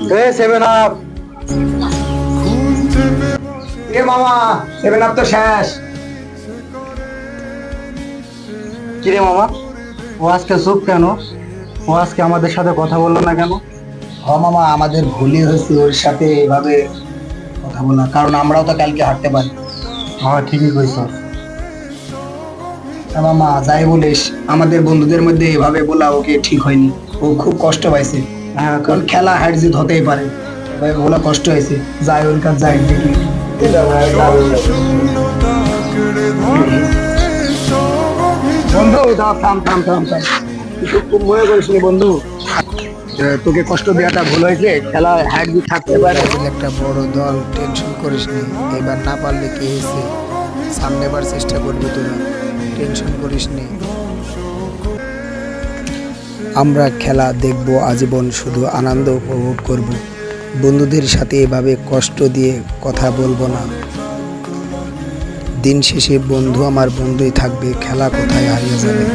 Seven up এ মামা, seven up তো শেষ। কিরে মামা, ও আজকে চুপ কেন? ও আজকে আমাদের সাথে কথা বললো না কেন? মামা, আমাদের ভুলই হয়েছে ওর সাথে এভাবে কথা বলা, কারণ আমরাও তো কালকে হাঁটতে পারি। হ্যাঁ, ঠিকই কইছ। মামা, যাই বলিস, আমাদের বন্ধুদের মধ্যে এভাবে বলা ওকে ঠিক হয়নি। ও খুব কষ্ট পাইছে। হ্যাঁ, কারণ খেলা হার জিত হতেই পারে, এভাবে বলা কষ্ট হয়েছে। যাই ওর কাছে যাই দেখি। বন্ধু, দাও, থাম থাম থাম থাম। তুই খুব মনে করিস নি বন্ধু, তোকে কষ্ট দেওয়াটা ভুল হয়েছে। খেলা হার জিত থাকতে পারে। ব্রাজিল একটা বড় দল, টেনশন করিস নি। এবার না পারলে কি হয়েছে, সামনেবার চেষ্টা করবি তোরা, টেনশন করিস নি। আমরা খেলা দেখব আজীবন, শুধু আনন্দ উপভোগ করব। বন্ধুদের সাথে এভাবে কষ্ট দিয়ে কথা বলবো না। দিন শেষে বন্ধু আমার বন্ধুই থাকবে, খেলা কোথায় হারিয়ে যাবে।